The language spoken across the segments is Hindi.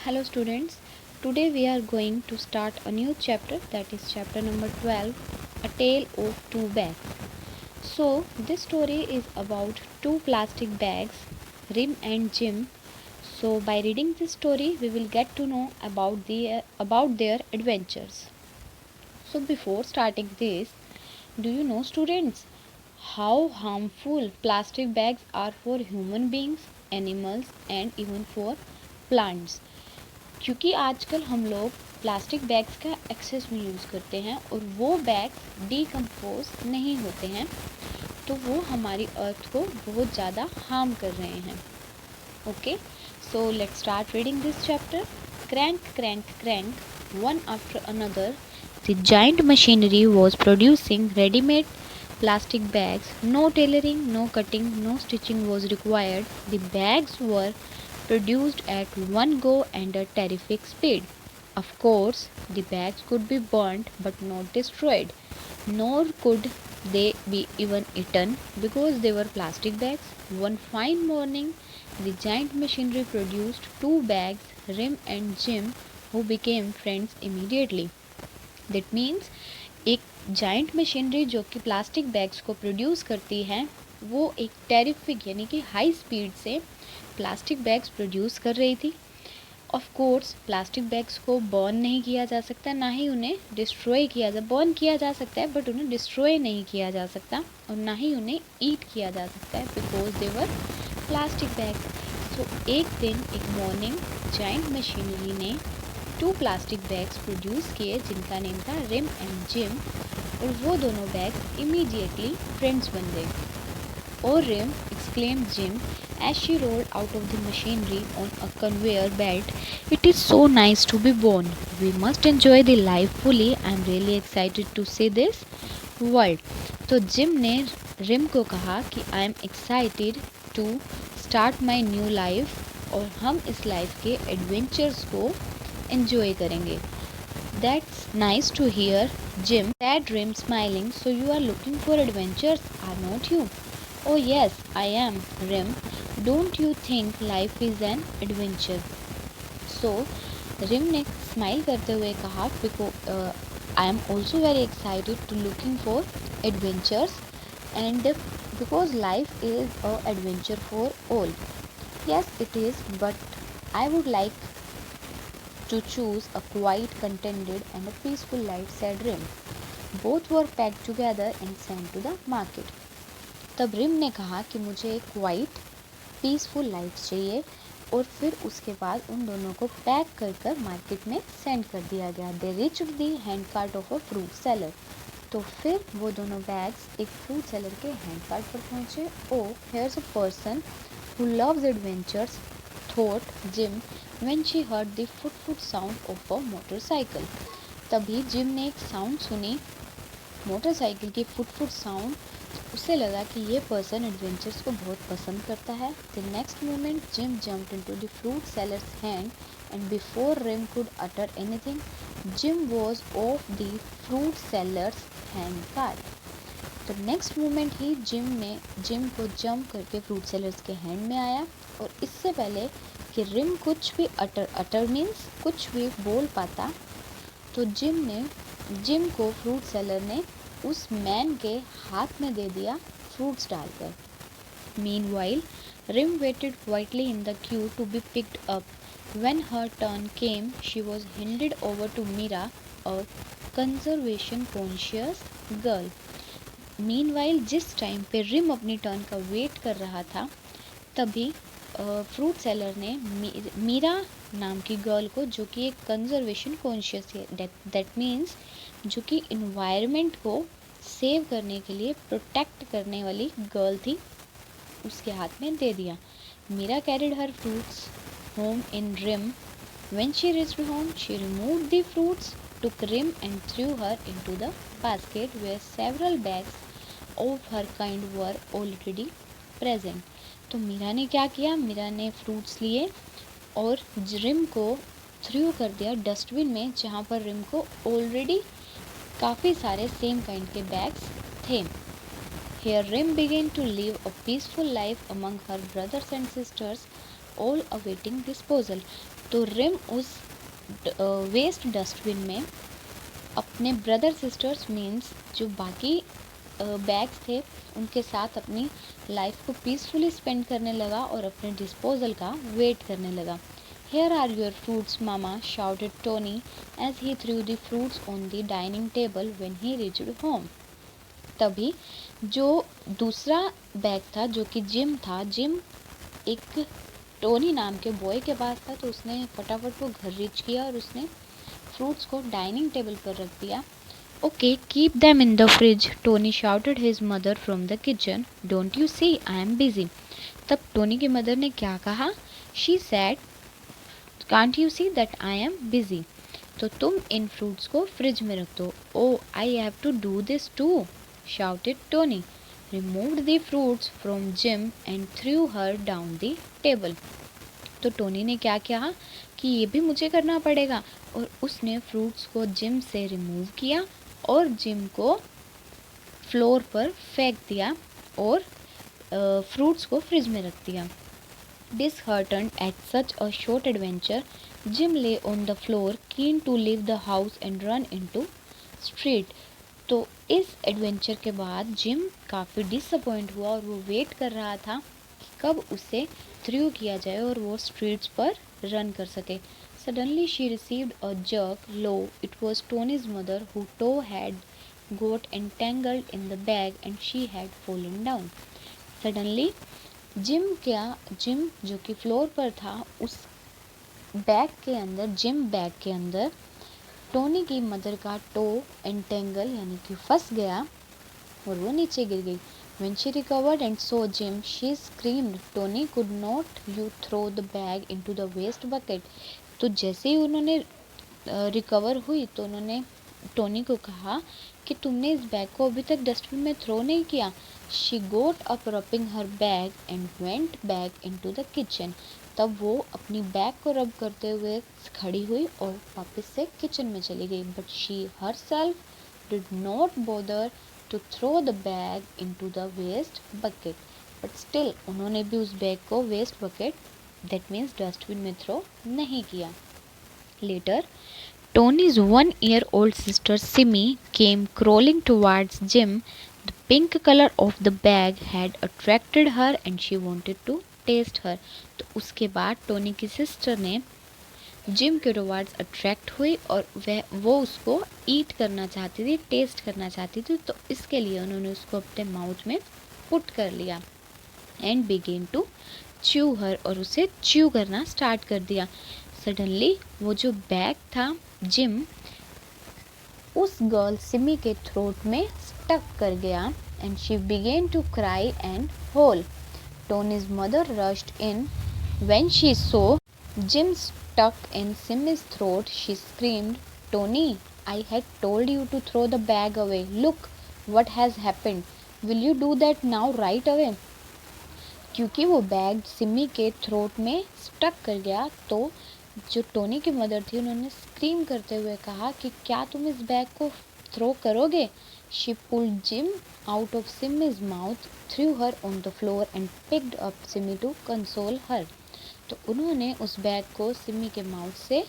Hello students, today we are going to start a new chapter, that is chapter number 12, A Tale of Two Bags. So this story is about two plastic bags, Rim and Jim. So by reading this story we will get to know about their adventures. So before starting this, do you know students how harmful plastic bags are for human beings, animals and even for plants? क्योंकि आजकल हम लोग प्लास्टिक बैग्स का एक्सेस में यूज़ करते हैं और वो बैग्स डीकम्पोज नहीं होते हैं, तो वो हमारी अर्थ को बहुत ज़्यादा हार्म कर रहे हैं. Okay, so let's start reading this chapter. Crank, crank, crank, one after another, the giant machinery was producing ready-made plastic bags. No tailoring, no cutting, no stitching was required. The bags were produced at one go and a terrific speed. Of course, the bags could be burnt but not destroyed, nor could they be even eaten because they were plastic bags. One fine morning, the giant machinery produced two bags, Rim and Jim, who became friends immediately. That means एक जाइंट मशीनरी जो कि प्लास्टिक बैग्स को प्रोड्यूस करती है, वो एक टेरिफिक यानी कि हाई स्पीड से प्लास्टिक बैग्स प्रोड्यूस कर रही थी. ऑफ कोर्स प्लास्टिक बैग्स को बर्न नहीं किया जा सकता, ना ही उन्हें डिस्ट्रॉय किया बर्न किया जा सकता है बट उन्हें डिस्ट्रॉय नहीं किया जा सकता और ना ही उन्हें ईट किया जा सकता है because they were plastic bags. तो एक दिन एक मॉर्निंग जाइंट मशीनरी ने टू प्लास्टिक बैग्स प्रोड्यूस किए जिनका नेम था रिम एंड जिम, और वो दोनों बैग्स इमीडिएटली फ्रेंड्स बन गए. Oh Rim, exclaimed Jim as she rolled out of the machinery on a conveyor belt. It is so nice to be born. We must enjoy the life fully. I am really excited to see this world. तो जिम ने रिम को कहा कि I am excited to start my new life और हम इस लाइफ के एडवेंचर्स को एंजॉय करेंगे. That's nice to hear, Jim, said Rim smiling. So you are looking for adventures, are not you? Oh yes, I am, Rim. Don't you think life is an adventure? So, Rim ने स्माइल करते हुए कहा I am also very excited to looking for adventures and because life is a adventure for all. Yes, it is, but I would like to choose a quiet, contented and a peaceful life, said Rim. Both were packed together and sent to the market. तब रिम ने कहा कि मुझे एक क्वाइट पीसफुल लाइफ चाहिए और फिर उसके बाद उन दोनों को पैक कर कर मार्केट में सेंड कर दिया गया. They reached the hand cart of a fruit seller. तो फिर वो दोनों बैग्स एक फ्रूट सेलर के हैंड कार्ट पर पहुंचे. Oh here's a person who loves adventures, thought Jim when she heard the foot sound of a motorcycle. तभी जिम ने एक साउंड सुनी, मोटरसाइकिल की फुट साउंड. उसे लगा कि ये पर्सन एडवेंचर्स को बहुत पसंद करता है. The next moment Jim jumped into the fruit sellers hand and before Rim could utter anything Jim was off the fruit sellers hand cart. तो नेक्स्ट मोमेंट ही जिम को जंप करके फ्रूट सेलर्स के हैंड में आया. और इससे पहले कि रिम कुछ भी अटर मीन्स कुछ भी बोल पाता, तो जिम को फ्रूट सेलर ने उस मैन के हाथ में दे दिया फ्रूट्स डालकर. Meanwhile, Rim waited quietly in the queue to be picked up. When her turn came, she was handed over to Mira, a conservation-conscious girl. Meanwhile, जिस टाइम पे रिम अपनी टर्न का वेट कर रहा था, तभी फ्रूट सेलर ने मीरा नाम की गर्ल को, जो कि एक कंजर्वेशन कॉन्शियस है, दैट मीन्स जो कि इन्वायरमेंट को सेव करने के लिए प्रोटेक्ट करने वाली गर्ल थी, उसके हाथ में दे दिया. Meera carried her fruits home in Rim. When she reached home she removed the fruits, took Rim and threw her into the basket where several bags of her kind were already present. तो मीरा ने क्या किया, मीरा ने फ्रूट्स लिए और रिम को थ्रू कर दिया डस्टबिन में, जहाँ पर रिम को ऑलरेडी काफ़ी सारे सेम काइंड के बैग्स थे. Here Rim began to live a peaceful life among her brothers and sisters. all awaiting disposal. तो रिम उस वेस्ट डस्टबिन में अपने ब्रदर सिस्टर्स मीन्स जो बाकी बैग्स थे उनके साथ अपनी लाइफ को पीसफुली स्पेंड करने लगा और अपने डिस्पोजल का वेट करने लगा. Here are your fruits, Mama, shouted Tony as he threw the fruits on the dining table when he reached home. तभी जो दूसरा बैग था जो कि जिम था, जिम एक टोनी नाम के बॉय के पास था, तो उसने फटाफट वो घर रीच किया और उसने फ्रूट्स को डाइनिंग टेबल पर रख दिया. Okay, keep them in the fridge, Tony shouted his mother from the kitchen. Don't you see, I am busy. तब टोनी की मदर ने क्या कहा? She said, Can't you see that I am busy? तो तुम इन फ्रूट्स को फ्रिज में रख दो. Oh, I have to do this too, shouted Tony. Removed the fruits from Jim and threw her down the table. तो टोनी ने क्या किया कि ये भी मुझे करना पड़ेगा और उसने फ्रूट्स को जिम से रिमूव किया और जिम को फ्लोर पर फेंक दिया और फ्रूट्स को फ्रिज में रख दिया. Disheartened at such a short adventure, Jim lay on the floor, keen to leave the house and run into street. तो इस एडवेंचर के बाद जिम काफ़ी डिसअपॉइंट हुआ और वो वेट कर रहा था कि कब उसे थ्रू किया जाए और वो स्ट्रीट्स पर रन कर सके. Suddenly she received a jerk. Lo, it was Tony's mother whose toe had got entangled in the bag and she had fallen down. Suddenly gym जो कि फ्लोर पर था उस बैग के अंदर, जिम बैग के अंदर टोनी की मदर का टो एंटेंगल यानी कि फंस गया और वो नीचे गिर गई. When she recovered and saw Jim, she screamed, Tony, could not you throw the bag into the waste bucket? तो जैसे ही उन्होंने रिकवर हुई तो उन्होंने टोनी को कहा कि तुमने इस बैग को अभी तक डस्टबिन में थ्रो नहीं किया. She got up rubbing her bag and went back into the kitchen. तब वो अपनी बैग को रब करते हुए खड़ी हुई और वापस से किचन में चली गई. But she herself did not bother to throw the bag into the waste bucket. But still उन्होंने भी उस बैग को waste bucket that means dustbin में थ्रो नहीं किया. Later, Tony's 1-year-old sister Simi came crawling towards Jim. The pink color of the bag had attracted her and she wanted to taste her. तो उसके बाद टोनी की सिस्टर ने जिम के टुवर्ड्स अट्रैक्ट हुई और वो उसको ईट करना चाहती थी, टेस्ट करना चाहती थी. तो इसके लिए उन्होंने उसको अपने माउथ में पुट कर लिया एंड बिगेन टू च्यू हर और उसे च्यू करना स्टार्ट कर दिया. सडनली वो जो बैग था जिम उस गर्ल सिमी के थ्रोट में स्टक कर गया and she began to cry and howl. Tony's mother rushed in. When she saw Jim stuck in Simmy's throat, she screamed, Tony, I had told you to throw the bag away. Look what has happened. Will you do that now right away? क्योंकि वो बैग सिमी के थ्रोट में स्टक कर गया तो जो टोनी की मदर थी उन्होंने स्क्रीम करते हुए कहा कि क्या तुम इस बैग को थ्रो करोगे. She pulled Jim out of Simmy's mouth, threw her on the floor and picked up Simmy to console her. तो उन्होंने उस बैग को सिमी के माउथ से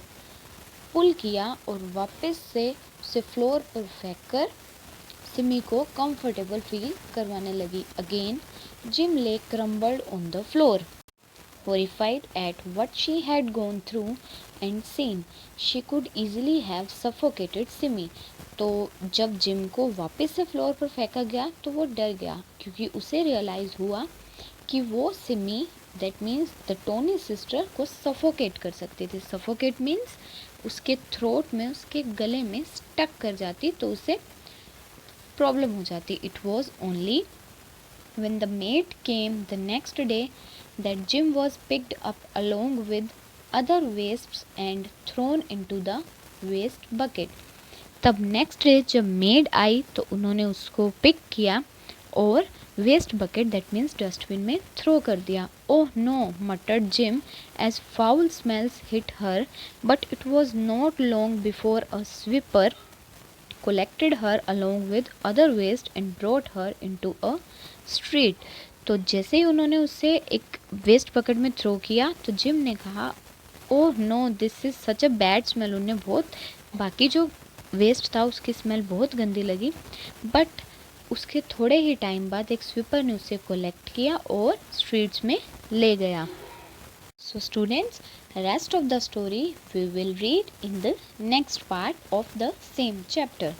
पुल किया और वापस से उसे फ्लोर पर फेंक कर सिमी को कंफर्टेबल फील करवाने लगी. अगेन जिम ले crumbled on the floor. Horrified at what she had gone through and seen, she could easily have suffocated Simi. तो जब जिम को वापस से फ्लोर पर फेंका गया तो वो डर गया क्योंकि उसे रियलाइज़ हुआ कि वो Simi that means the Tony sister को सफोकेट कर सकती थी. सफोकेट मीन्स उसके थ्रोट में, उसके गले में स्टक कर जाती तो उसे प्रॉब्लम हो जाती. It was only when the maid came the next day that Jim was picked up along with other wastes and thrown into the waste bucket. तब नेक्स्ट डे जब मेड आई तो उन्होंने उसको पिक किया और waste bucket that means dustbin में थ्रो कर दिया. Oh no, muttered Jim as foul smells hit her, but it was not long before a sweeper collected her along with other waste and brought her into a street. तो जैसे ही उन्होंने उससे एक वेस्ट बकेट में थ्रो किया तो जिम ने कहा oh no this is such a bad smell. उन्हें बहुत बाकी जो वेस्ट था उसकी स्मेल बहुत गंदी लगी, बट उसके थोड़े ही टाइम बाद एक स्वीपर ने उसे कलेक्ट किया और स्ट्रीट्स में ले गया। So students, rest of the story we will read in the next part of the same chapter.